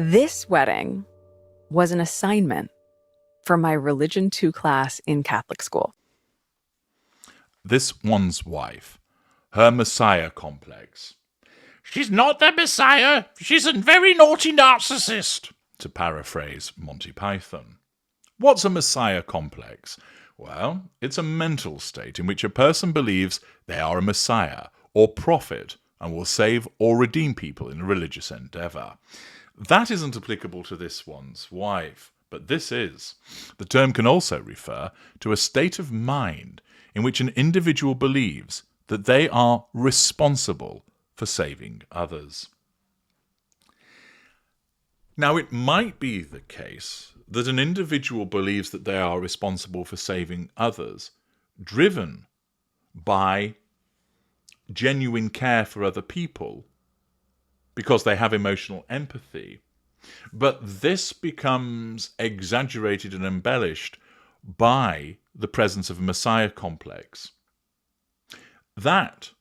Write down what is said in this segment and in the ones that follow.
This wedding was an assignment for my Religion 2 class in Catholic school. This one's wife. Her Messiah complex. She's not the Messiah. She's a very naughty narcissist, to paraphrase Monty Python. What's a Messiah complex? Well, it's a mental state in which a person believes they are a Messiah or prophet and will save or redeem people in a religious endeavour. That isn't applicable to this one's wife, but this is. The term can also refer to a state of mind in which an individual believes that they are responsible for saving others. Now, it might be the case that an individual believes that they are responsible for saving others, driven by genuine care for other people, because they have emotional empathy. But this becomes exaggerated and embellished by the presence of a Messiah complex. That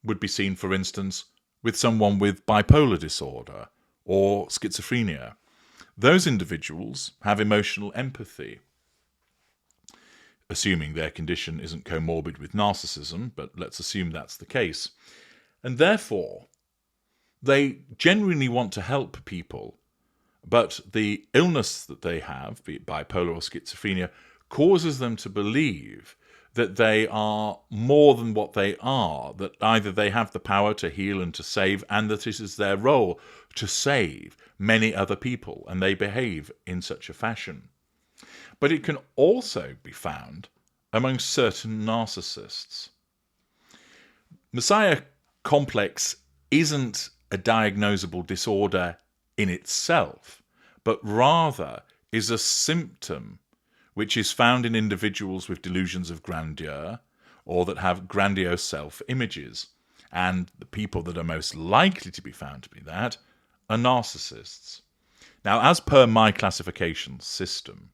would be seen, for instance, with someone with bipolar disorder or schizophrenia. Those individuals have emotional empathy, assuming their condition isn't comorbid with narcissism, but let's assume that's the case. And therefore, they genuinely want to help people, but the illness that they have, be it bipolar or schizophrenia, causes them to believe that they are more than what they are, that either they have the power to heal and to save, and that it is their role to save many other people, and they behave in such a fashion. But it can also be found among certain narcissists. Messiah complex isn't a diagnosable disorder in itself, but rather is a symptom which is found in individuals with delusions of grandeur or that have grandiose self-images. And the people that are most likely to be found to be that are narcissists. Now, as per my classification system,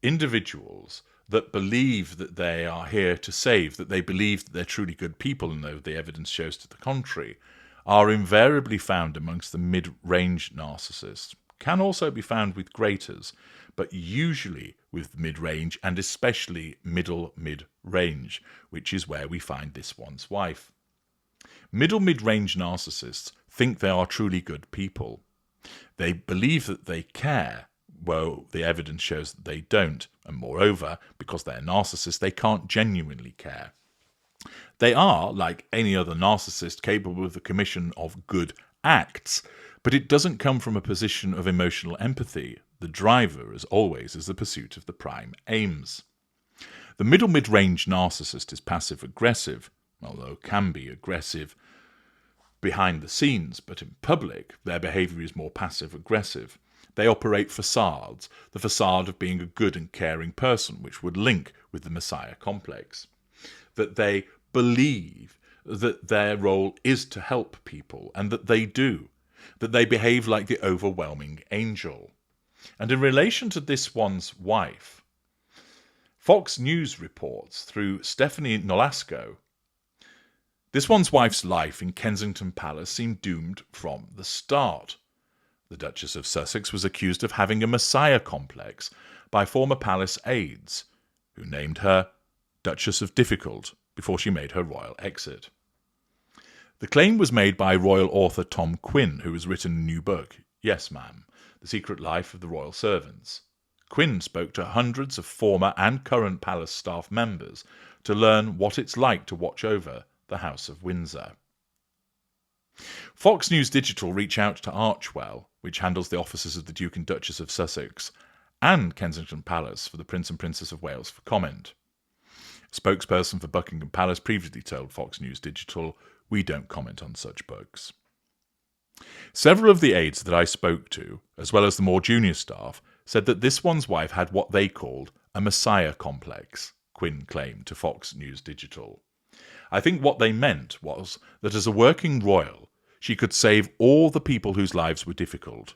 individuals that believe that they are here to save, that they believe that they're truly good people, and though the evidence shows to the contrary, are invariably found amongst the mid-range narcissists. Can also be found with graters, but usually with mid-range and especially middle mid-range, which is where we find this one's wife. Middle mid-range narcissists think they are truly good people. They believe that they care, well, the evidence shows that they don't, and moreover, because they're narcissists, they can't genuinely care. They are, like any other narcissist, capable of the commission of good acts, but it doesn't come from a position of emotional empathy. The driver, as always, is the pursuit of the prime aims. The middle mid-range narcissist is passive-aggressive, although can be aggressive behind the scenes, but in public their behaviour is more passive-aggressive. They operate facades, the facade of being a good and caring person, which would link with the Messiah complex. That they believe that their role is to help people, and that they do. That they behave like the overwhelming angel. And in relation to this one's wife, Fox News reports through Stephanie Nolasco, this one's wife's life in Kensington Palace seemed doomed from the start. The Duchess of Sussex was accused of having a Messiah complex by former palace aides, who named her Duchess of Difficult before she made her royal exit. The claim was made by royal author Tom Quinn, who has written a new book, Yes, Ma'am, The Secret Life of the Royal Servants. Quinn spoke to hundreds of former and current palace staff members to learn what it's like to watch over the House of Windsor. Fox News Digital reached out to Archewell, which handles the offices of the Duke and Duchess of Sussex, and Kensington Palace for the Prince and Princess of Wales for comment. A spokesperson for Buckingham Palace previously told Fox News Digital, "We don't comment on such books." Several of the aides that I spoke to, as well as the more junior staff, said that this one's wife had what they called a Messiah complex, Quinn claimed to Fox News Digital. I think what they meant was that as a working royal, she could save all the people whose lives were difficult.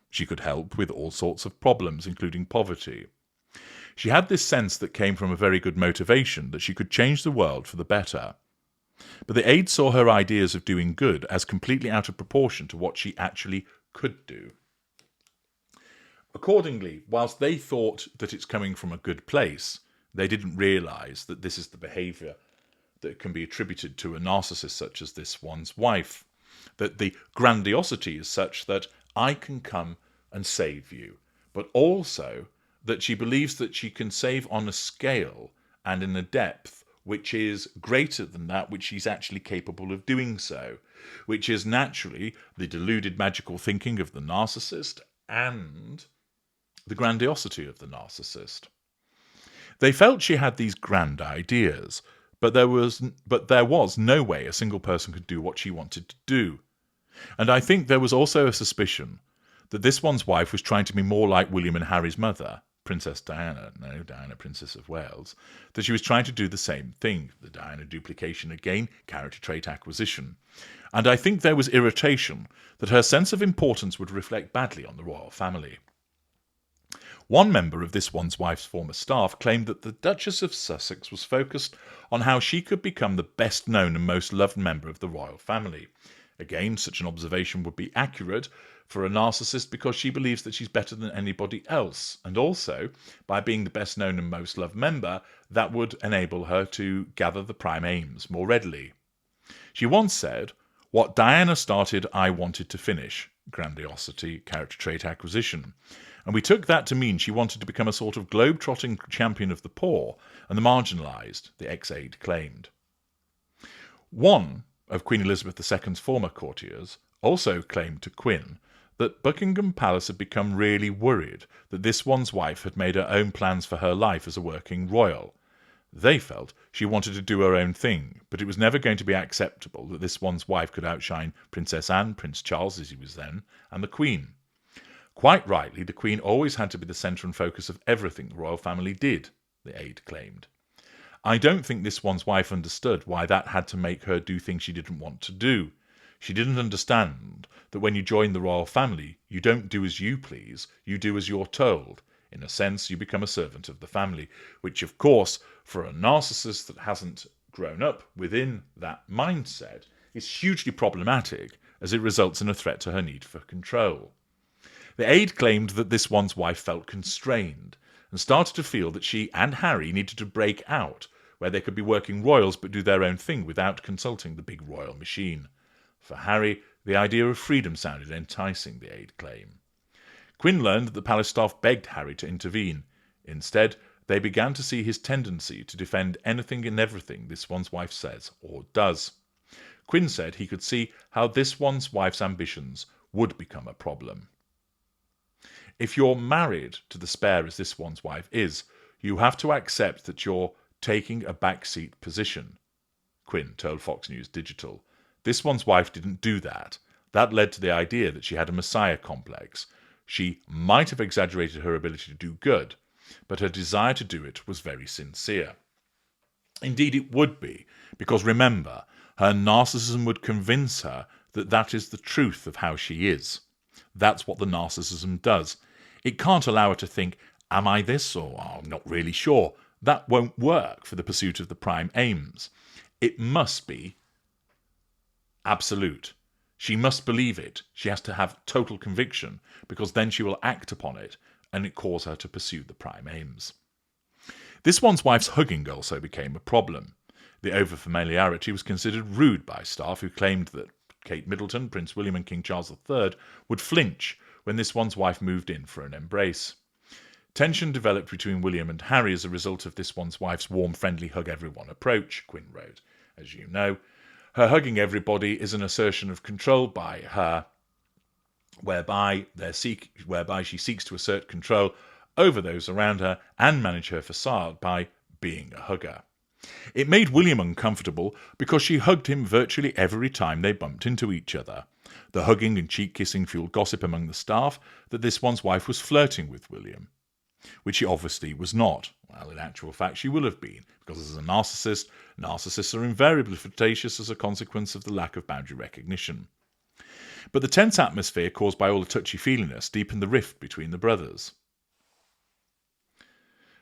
She could help with all sorts of problems, including poverty. She had this sense that came from a very good motivation, that she could change the world for the better. But the aides saw her ideas of doing good as completely out of proportion to what she actually could do. Accordingly, whilst they thought that it's coming from a good place, they didn't realise that this is the behaviour that can be attributed to a narcissist such as this one's wife. That the grandiosity is such that I can come and save you, but also that she believes that she can save on a scale and in a depth which is greater than that which she's actually capable of doing so, which is naturally the deluded magical thinking of the narcissist and the grandiosity of the narcissist. They felt she had these grand ideas, but there was no way a single person could do what she wanted to do. And I think there was also a suspicion that this one's wife was trying to be more like William and Harry's mother, Princess Diana, Princess of Wales, that she was trying to do the same thing, the Diana duplication again, character trait acquisition. And I think there was irritation that her sense of importance would reflect badly on the royal family. One member of this one's wife's former staff claimed that the Duchess of Sussex was focused on how she could become the best known and most loved member of the royal family. Again, such an observation would be accurate for a narcissist because she believes that she's better than anybody else. And also, by being the best known and most loved member, that would enable her to gather the prime aims more readily. She once said, "What Diana started, I wanted to finish." Grandiosity, character trait acquisition. And we took that to mean she wanted to become a sort of globe-trotting champion of the poor and the marginalised, the ex-aide claimed. One of Queen Elizabeth II's former courtiers also claimed to Quinn that Buckingham Palace had become really worried that this one's wife had made her own plans for her life as a working royal. They felt she wanted to do her own thing, but it was never going to be acceptable that this one's wife could outshine Princess Anne, Prince Charles as he was then, and the Queen. Quite rightly, the Queen always had to be the centre and focus of everything the royal family did, the aide claimed. I don't think this one's wife understood why that had to make her do things she didn't want to do. She didn't understand that when you join the royal family, you don't do as you please, you do as you're told. In a sense, you become a servant of the family, which, of course, for a narcissist that hasn't grown up within that mindset, is hugely problematic as it results in a threat to her need for control. The aide claimed that this one's wife felt constrained and started to feel that she and Harry needed to break out, where they could be working royals but do their own thing without consulting the big royal machine. For Harry, the idea of freedom sounded enticing, the aide claimed. Quinn learned that the palace staff begged Harry to intervene. Instead, they began to see his tendency to defend anything and everything this one's wife says or does. Quinn said he could see how this one's wife's ambitions would become a problem. If you're married to the spare as this one's wife is, you have to accept that you're taking a backseat position, Quinn told Fox News Digital. This one's wife didn't do that. That led to the idea that she had a messiah complex. She might have exaggerated her ability to do good, but her desire to do it was very sincere. Indeed, it would be, because remember, her narcissism would convince her that that is the truth of how she is. That's what the narcissism does. It can't allow her to think, am I this, or I'm not really sure. That won't work for the pursuit of the prime aims. It must be absolute. She must believe it. She has to have total conviction, because then she will act upon it, and it cause her to pursue the prime aims. This one's wife's hugging also became a problem. The overfamiliarity was considered rude by staff who claimed that Kate Middleton, Prince William and King Charles III would flinch when this one's wife moved in for an embrace. Tension developed between William and Harry as a result of this one's wife's warm, friendly hug-everyone approach, Quinn wrote. As you know, her hugging everybody is an assertion of control by her, whereby she seeks to assert control over those around her and manage her facade by being a hugger. It made William uncomfortable because she hugged him virtually every time they bumped into each other. The hugging and cheek-kissing fueled gossip among the staff that this one's wife was flirting with William, which she obviously was not. Well, in actual fact, she will have been, because as a narcissist, narcissists are invariably flirtatious as a consequence of the lack of boundary recognition. But the tense atmosphere caused by all the touchy-feeliness deepened the rift between the brothers.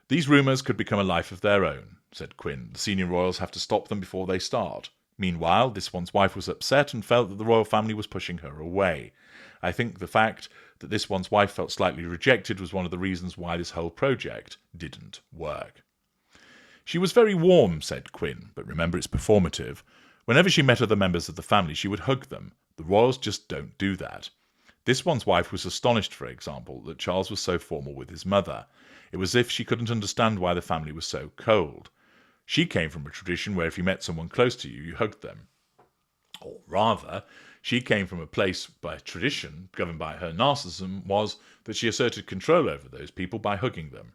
These rumours could become a life of their own, said Quinn. The senior royals have to stop them before they start. Meanwhile, this one's wife was upset and felt that the royal family was pushing her away. I think the fact that this one's wife felt slightly rejected was one of the reasons why this whole project didn't work. She was very warm, said Quinn, but remember it's performative. Whenever she met other members of the family, she would hug them. The royals just don't do that. This one's wife was astonished, for example, that Charles was so formal with his mother. It was as if she couldn't understand why the family was so cold. She came from a tradition where if you met someone close to you, you hugged them. Or rather, she came from a place by tradition, governed by her narcissism, was that she asserted control over those people by hugging them.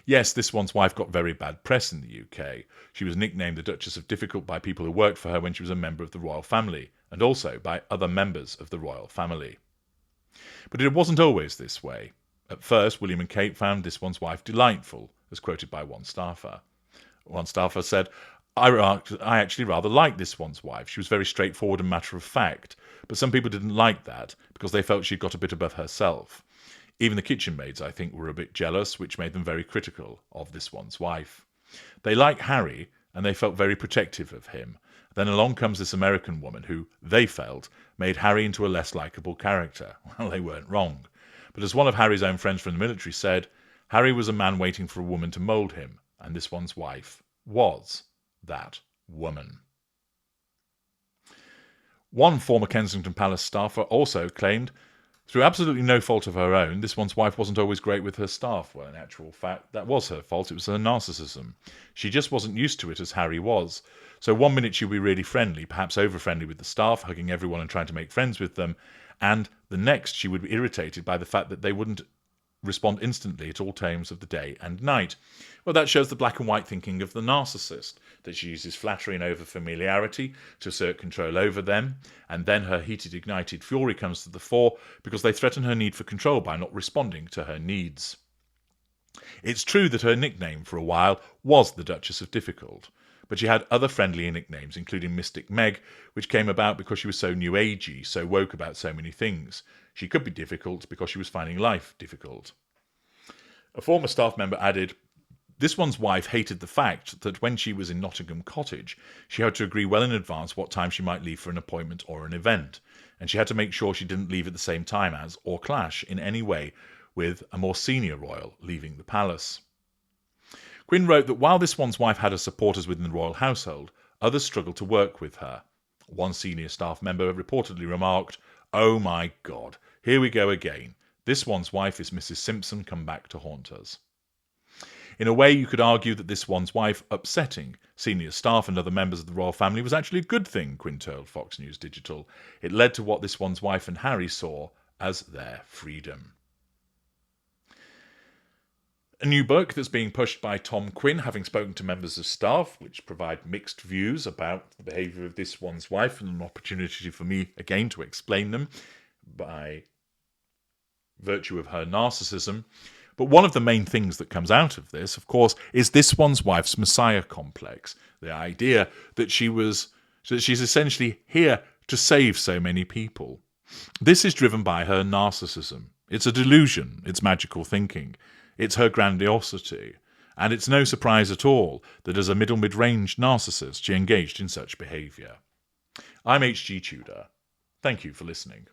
Yes, this one's wife got very bad press in the UK. She was nicknamed the Duchess of Difficult by people who worked for her when she was a member of the royal family, and also by other members of the royal family. But it wasn't always this way. At first, William and Kate found this one's wife delightful, as quoted by one staffer. One staffer said, I actually rather liked this one's wife. She was very straightforward and matter of fact, but some people didn't like that because they felt she'd got a bit above herself. Even the kitchen maids, I think, were a bit jealous, which made them very critical of this one's wife. They liked Harry, and they felt very protective of him. Then along comes this American woman who, they felt, made Harry into a less likeable character. Well, they weren't wrong. But as one of Harry's own friends from the military said, Harry was a man waiting for a woman to mould him, and this one's wife was that woman. One former Kensington Palace staffer also claimed, through absolutely no fault of her own, this one's wife wasn't always great with her staff. Well, in actual fact, that was her fault. It was her narcissism. She just wasn't used to it as Harry was. So one minute she'd be really friendly, perhaps over-friendly with the staff, hugging everyone and trying to make friends with them, and the next she would be irritated by the fact that they wouldn't respond instantly at all times of the day and night. Well, that shows the black and white thinking of the narcissist, that she uses flattery and over-familiarity to assert control over them, and then her heated, ignited fury comes to the fore because they threaten her need for control by not responding to her needs. It's true that her nickname for a while was the Duchess of Difficult, but she had other friendlier nicknames, including Mystic Meg, which came about because she was so new agey, so woke about so many things. She could be difficult because she was finding life difficult. A former staff member added, this one's wife hated the fact that when she was in Nottingham Cottage, she had to agree well in advance what time she might leave for an appointment or an event, and she had to make sure she didn't leave at the same time as, or clash in any way with, a more senior royal leaving the palace. Quinn wrote that while this one's wife had her supporters within the royal household, others struggled to work with her. One senior staff member reportedly remarked, "Oh my God, here we go again. This one's wife is Mrs. Simpson come back to haunt us." In a way, you could argue that this one's wife upsetting senior staff and other members of the royal family was actually a good thing, Quinn told Fox News Digital. It led to what this one's wife and Harry saw as their freedom. A new book that's being pushed by Tom Quinn, having spoken to members of staff, which provide mixed views about the behaviour of this one's wife, and an opportunity for me, again, to explain them by virtue of her narcissism. But one of the main things that comes out of this, of course, is this one's wife's messiah complex. The idea that she's essentially here to save so many people. This is driven by her narcissism. It's a delusion. It's magical thinking. It's her grandiosity. And it's no surprise at all that as a mid-range narcissist, she engaged in such behaviour. I'm H.G. Tudor. Thank you for listening.